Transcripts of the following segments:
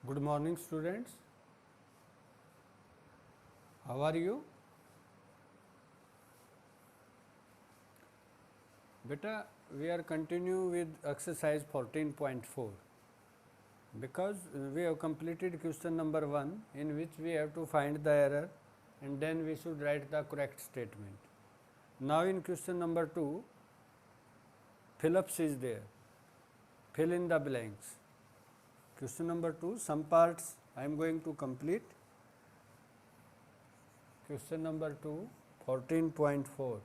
Good morning students. How are you? Beta, we are continue with exercise 14.4 because we have completed question number 1 in which we have to find the error and then we should write the correct statement. Now in question number 2, fill-ups is there, fill in the blanks. Question number 2, some parts I am going to complete. Question number 2, 14.4.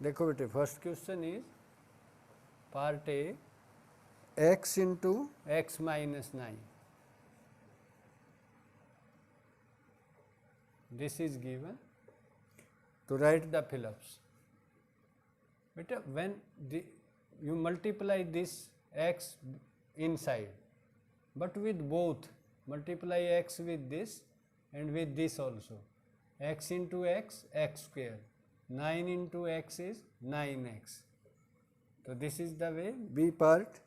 देखो बेटे, first question is part A x into x minus 9. This is given to write the fill-ups. Beta, when you multiply this x inside, but with both, multiply x with this and with this also. X into x, x square. 9 into x is 9x. So this is the way. B part,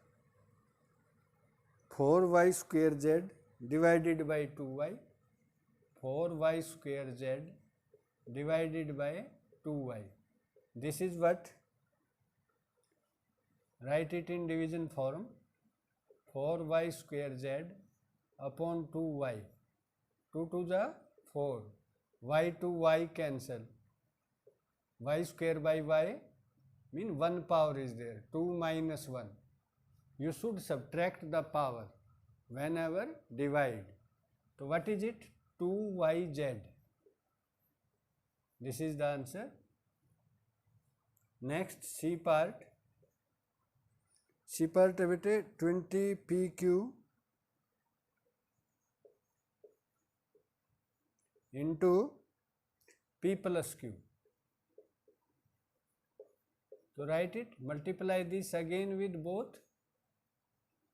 4y square z divided by 2y. 4y square z divided by 2y. This is what? Write it in division form. 4y square z upon 2y. 2 to the 4. Y to y cancel. Y square by y mean 1 power is there. 2 minus 1. You should subtract the power whenever divide. So what is it? 2yz. This is the answer. Next, C part. C part बेटे 20pq into p plus q. So write it, multiply this again with both,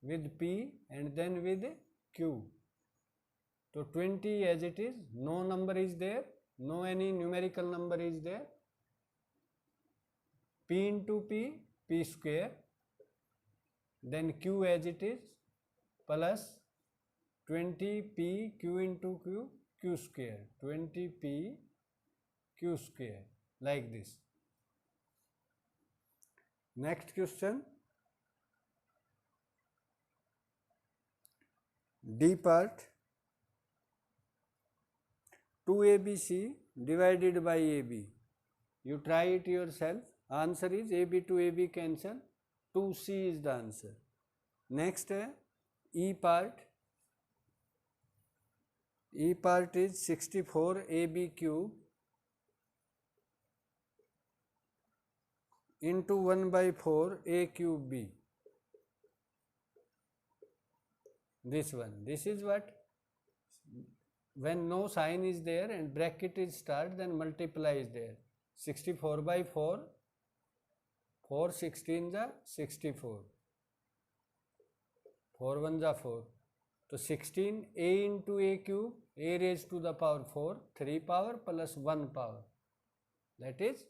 with p and then with q. So 20 as it is, no number is there, no any numerical number is there. P into p, p square, then q as it is, plus 20p q into q, q square, 20p q square, like this. Next question, D part, 2abc divided by ab. You try it yourself. Answer is ab to ab cancel. 2c is the answer. Next, E part. E part is 64 ab cube into 1 by 4 a cube b. This one. This is what? When no sign is there and bracket is start, then multiply is there. 64 by 4, 4 16 ja 64, 4 1 ja 4. So 16 a into a cube, a raised to the power 4, 3 power plus 1 power. That is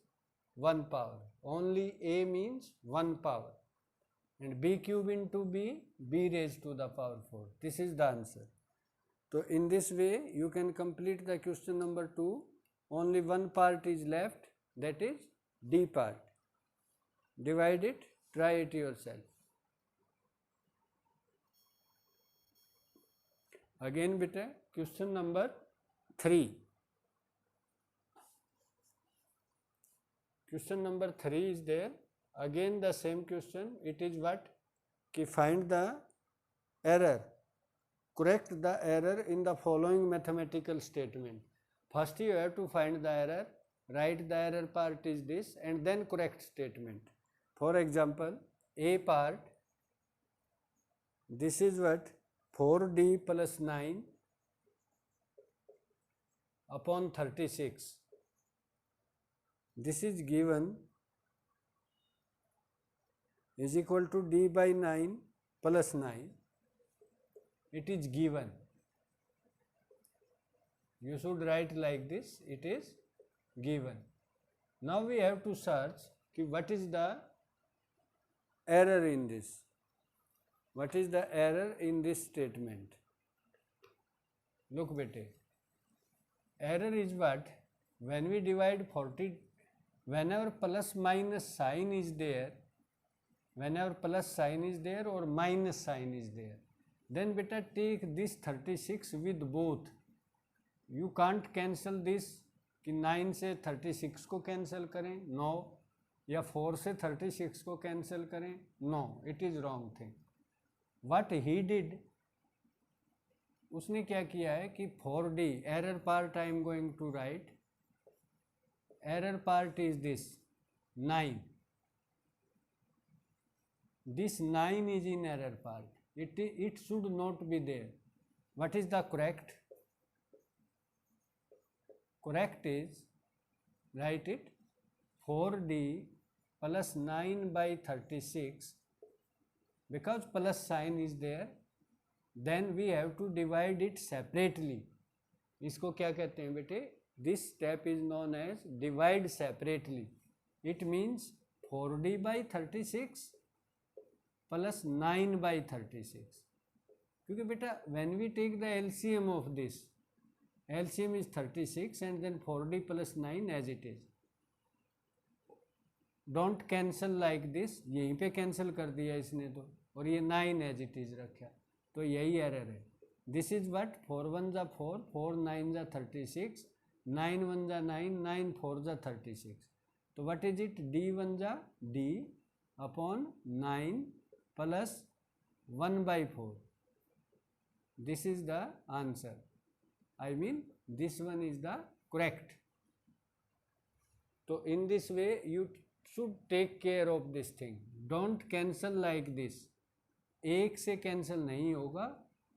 1 power. Only a means 1 power. And b cube into b, b raised to the power 4. This is the answer. So in this way you can complete the question number 2. Only one part is left, that is D part. Divide it, try it yourself. Again beta, question number 3. Question number 3 is there. Again the same question. It is what? Ki find the error. Correct the error in the following mathematical statement. First you have to find the error. Write the error part is this and then correct statement. For example, A part, this is what? 4d plus 9 upon 36. This is given is equal to d by 9 plus 9. It is given. You should write like this. It is given. Now we have to search what is the error in this. what is the error in this statement? Look bete, error is what? When we divide 40, whenever plus minus sign is there, whenever plus sign is there or minus sign is there, then beta take this 36 with both. You can't cancel this कि 9 से 36 को cancel करें, no, या 4 से 36 को cancel करें, no, it is wrong thing. What he did, उसने क्या किया है कि 4D error part I am going to write, error part is this 9, this 9 is in error part, it should not be there. What is the correct? Correct is, write it, 4D plus 9 by 36, because plus sign is there, then we have to divide it separately. इसको क्या कहते हैं बेटे? This step is known as divide separately. It means 4D by 36 plus 9 by 36. क्योंकि बेटा when we take the LCM of this, LCM is 36 and then 4D plus 9 as it is. Don't cancel like this, यहीं पे cancel कर दिया इसने तो, और ये 9 as it is रखा, तो यही error है. This is what? 4 1 जा 4, 4 9 जा 36, 9 1 जा 9, 9 4 जा 36. तो what is it? D 1 जा D upon 9 plus 1 by 4. This is the answer. I mean this one is the correct. So in this way you should take care of this thing. Don't cancel like this. एक से cancel नहीं होगा.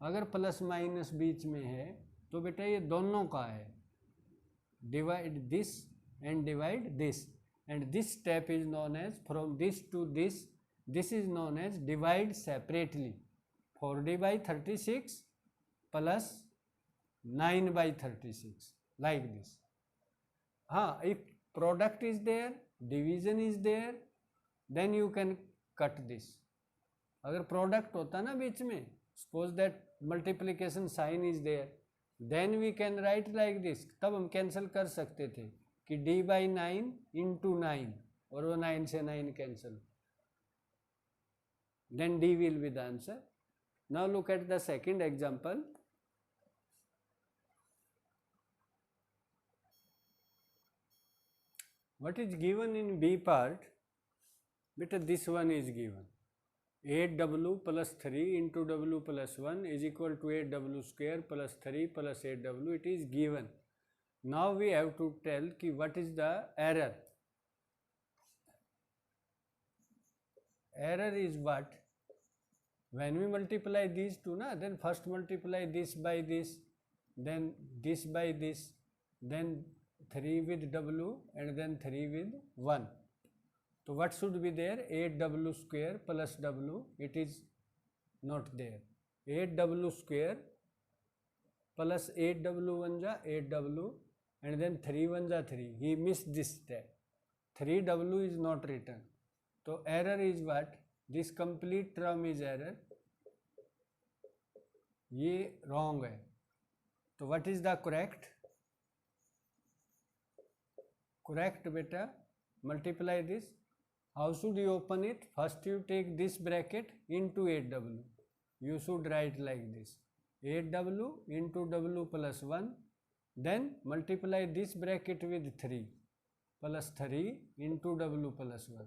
अगर plus minus बीच में है तो बेटा ये दोनों का है. Divide this and divide this, and this step is known as from this to this. This is known as divide separately. 4D by 36 plus 9 by 36, like this. हाँ, if product is there, division is there, then you can cut this. अगर product होता ना बीच में, suppose that multiplication sign is there, then we can write like this. तब हम cancel कर सकते थे कि D by 9 into 9, और वो 9 से 9 cancel. Then D will be the answer. Now look at the second example. What is given in B part? Beta this one is given. 8W plus 3 into W plus 1 is equal to 8W square plus 3 plus 8W. It is given. Now we have to tell ki what is the error. Error is what? When we multiply these two, na, then first multiply this by this, then this by this, then 3 with W and then 3 with 1. So what should be there? 8W square plus W, it is not there. 8W square plus 8W 1 ja 8W and then 3 1 ja 3. He missed this step. 3W is not written. So error is what? This complete term is error. ये wrong है. तो what is the correct? Correct beta, multiply this. How should you open it? First you take this bracket into 8W. You should write like this. 8W into W plus 1. Then multiply this bracket with 3 plus 3 into W plus 1.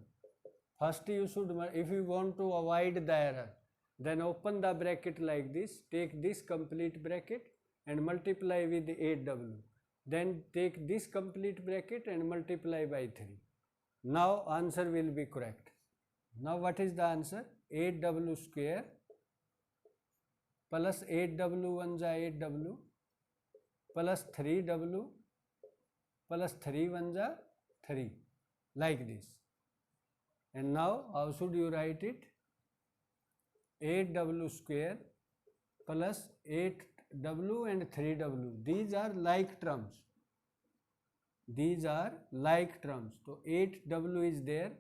First you should, if you want to avoid the error, then open the bracket like this. Take this complete bracket and multiply with 8W. Then take this complete bracket and multiply by 3. Now answer will be correct. Now what is the answer? 8W square plus 8W 1 ja 8W plus 3W plus 3 1 ja 3, like this. And now how should you write it? 8W square plus 8W and 3W. These are like terms. These are like terms. So 8W is there,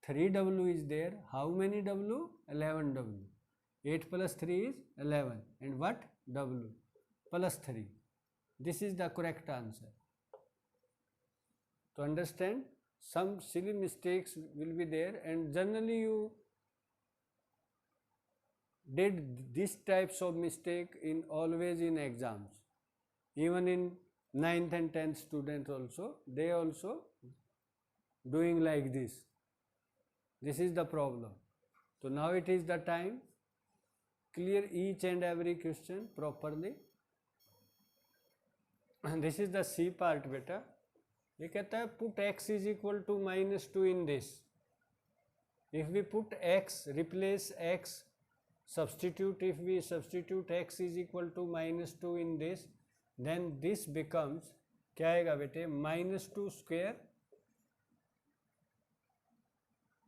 3W is there. How many W? 11W. 8 plus 3 is 11, and what? W plus 3. This is the correct answer. To understand, some silly mistakes will be there, and generally you did these types of mistake in always in exams. Even in 9th and 10th students also, they also doing like this. This is the problem. So now it is the time, clear each and every question properly. And this is the C part beta. ये कहता है put x is equal to -2 in this. If we put x, replace x, substitute, if we substitute x is equal to -2 in this, then this becomes, क्या आएगा बेटे, -2 square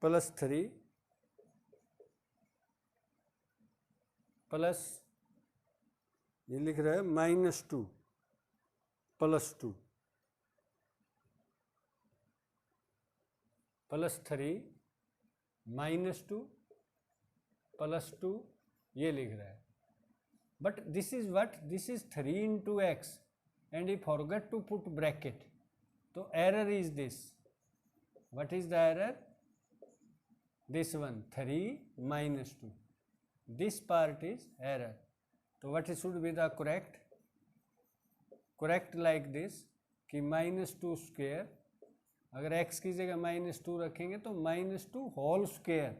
plus 3 plus, ये लिख रहा है -2 प्लस 2 प्लस 3 -2 प्लस 2, ये लिख रहा है. But this is what, this is 3 into x and he forgot to put bracket. तो error is this. What is the error? This one, 3 -2. This part is error. So what should be the correct? Correct like this कि -2 square, अगर x की जगह -2 रखेंगे तो -2 whole square,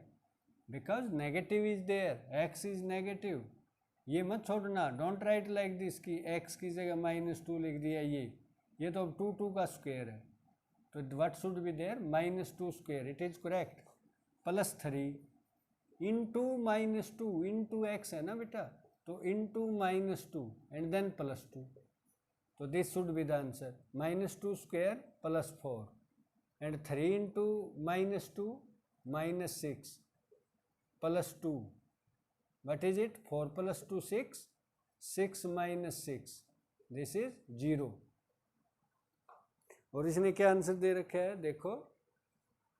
because negative is there, x is negative. ये मत छोड़ना, don't write like this कि x की जगह -2 लिख दिया, ये तो 2 का स्क्वायर है. तो what should be there? -2 square, it is correct. Plus 3 into -2 into x है ना बेटा, तो into -2 and then plus 2. तो this should be the answer. -2 square plus 4 and 3 into -2 -6 plus 2. What is it? 4 plus 2 6, 6 minus 6. This is 0. और इसने क्या answer दे रखा है? देखो,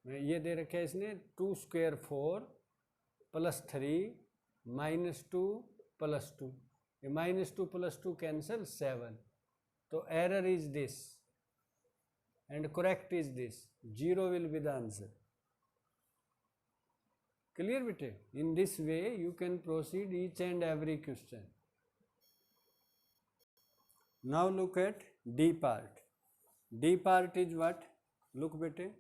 ये दे रखा है इसने 2 square 4 plus 3 -2 plus 2. ये -2 plus 2 cancel 7. तो error is this and correct is this. 0 will be the answer. Clear bete? In this way you can proceed each and every question. Now look at D part. D part is what? Look bete,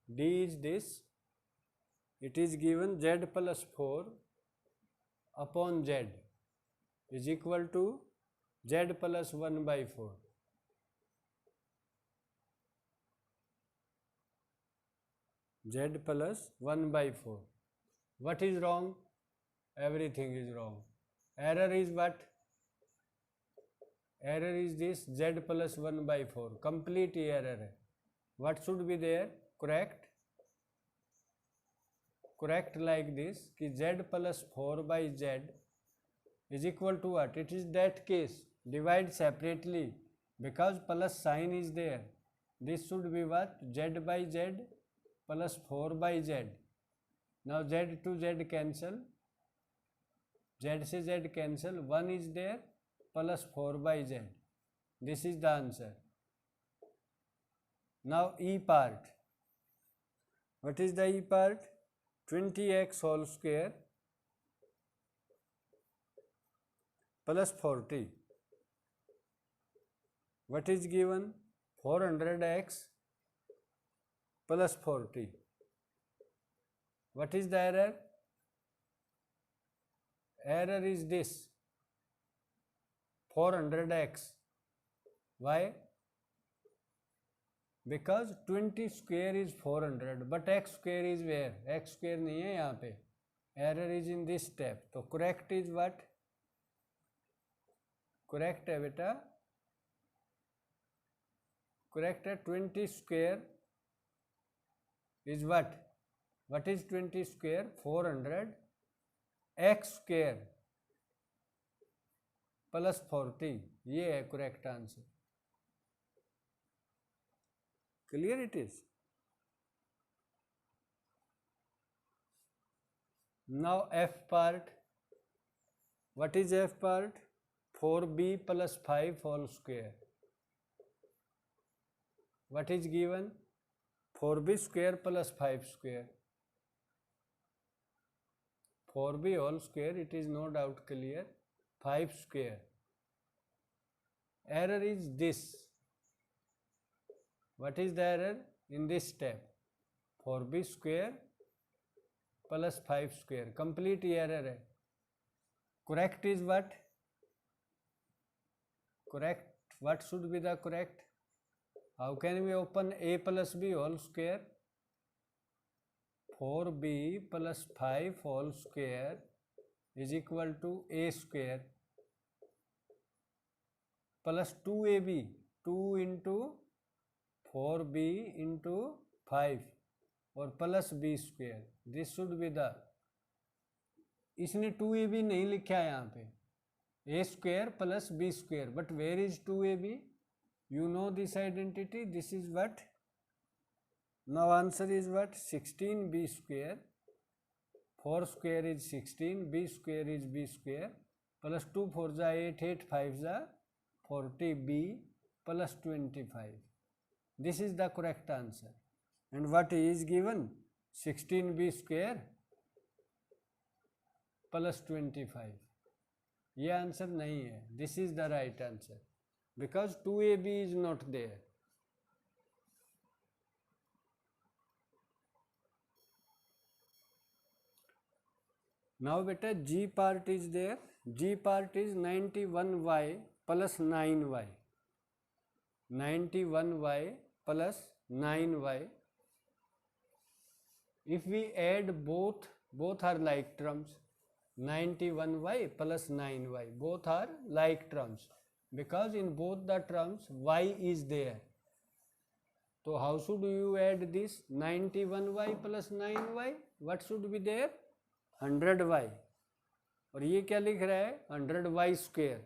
D is this. It is given z plus 4 upon z is equal to z plus 1 by 4. Z plus 1 by 4. What is wrong? Everything is wrong. Error is what? Error is this z plus 1 by 4. Complete error है. What should be there? Correct. Correct like this कि z plus 4 by z is equal to what? It is that case. Divide separately because plus sign is there. This should be what? Z by z plus 4 by z. Now z to z cancel, z से z cancel, 1 is there plus 4 by z. This is the answer. Now E part. What is the E part? 20x whole square plus 40. What is given? 400x plus 40. What is the error? Error is this 400x. Why? Because 20 square is 400, but x square is where? X square नहीं है यहाँ पे. Error is in this step. तो correct is what? Correct है बेटा. Correct है 20 square is what? What is 20 square? 400 x square plus 40. ये है correct answer. Clear it is. Now F part. What is f part? 4b plus 5 whole square. What is given? 4b square plus 5 square. 4b whole square, it is no doubt clear. 5 square. Error is this. What is the error in this step? 4b square plus 5 square. Complete error है. Correct is what? Correct. What should be the correct? How can we open a plus b whole square? 4b plus 5 whole square is equal to a square plus 2ab. 2 into 4b into 5 और plus B square. This should be the. इसने 2ab नहीं लिखा है यहाँ पे. A square plus B square. But where is 2ab? You know this identity. This is what? Now answer is what? 16b square. 4 square is 16. B square is b square. Plus 2 4 जा 8. 8 5 जा 40b plus 25. This is the correct answer. And what is given? 16b square plus 25. ये answer नहीं है. This is the right answer. Because 2ab is not there. Now beta g part is there. G part is 91y plus 9y. 91y plus 9y. If we add both are like terms. 91y plus 9y, both are like terms. Because in both the terms y is there. So how should you add this? 91y plus 9y. What should be there? 100y. और ये क्या लिख रहा है? 100y square.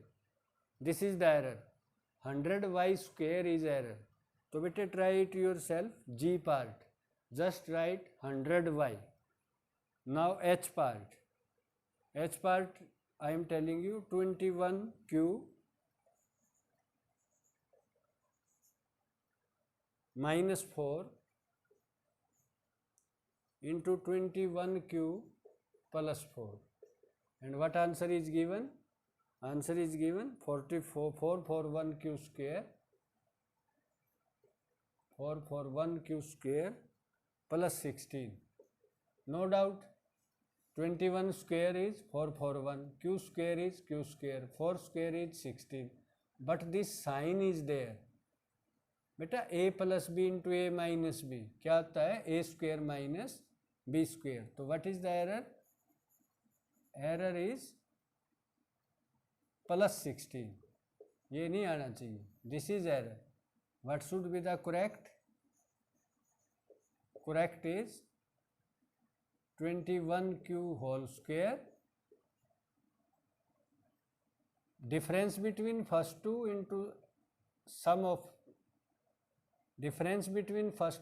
This is the error. 100y square is error. तो बेटे try it yourself. G part. Just write 100y. Now H part. H part I am telling you 21q minus 4 into 21q plus 4. And what answer is given? Answer is given 441q square. 441q square plus 16. No doubt 21 square is 441, q square is q square, 4 square is 16. But this sign is there. बेटा a plus b into a minus b क्या आता है? a square minus b square. तो what is the error? Error is plus 16. ये नहीं आना चाहिए. This is error. What should be the correct? Correct is 21q whole square. Difference between first two into sum of difference between first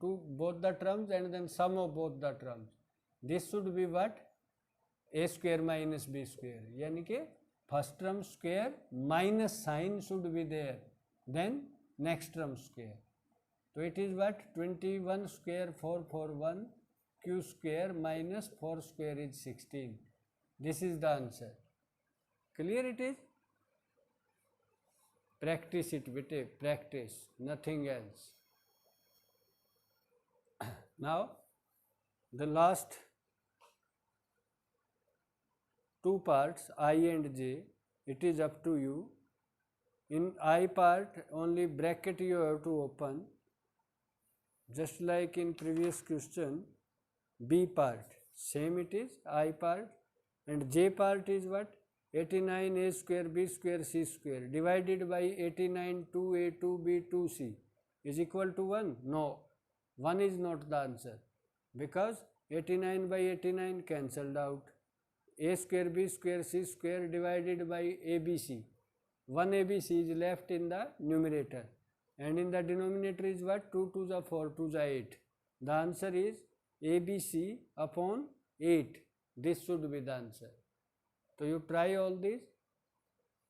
two both the terms and then sum of both the terms. This should be what? A square minus b square. यानी कि first term square minus sign should be there. Then next term square. So it is what? 21 square 441 q square minus 4 square is 16. This is the answer. Clear it is? Practice it, bete. Practice. Nothing else. Now, the last two parts, I and j, it is up to you. In I part, only bracket you have to open. Just like in previous question, B part, same it is, I part, and J part is what? 89 a square b square c square divided by 89 2a 2b 2c is equal to 1? No, 1 is not the answer, because 89 by 89 cancelled out. A square b square c square divided by abc. 1 abc is left in the numerator, and in the denominator is what? 2 2 is 4, 2 is 8. The answer is ABC upon 8. This should be the answer. So you try all these,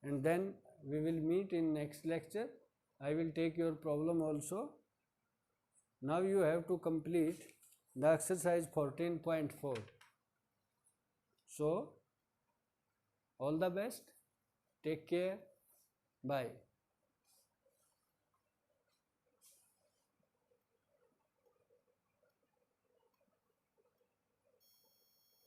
and then we will meet in next lecture. I will take your problem also. Now you have to complete the exercise 14.4. So all the best, take care, bye.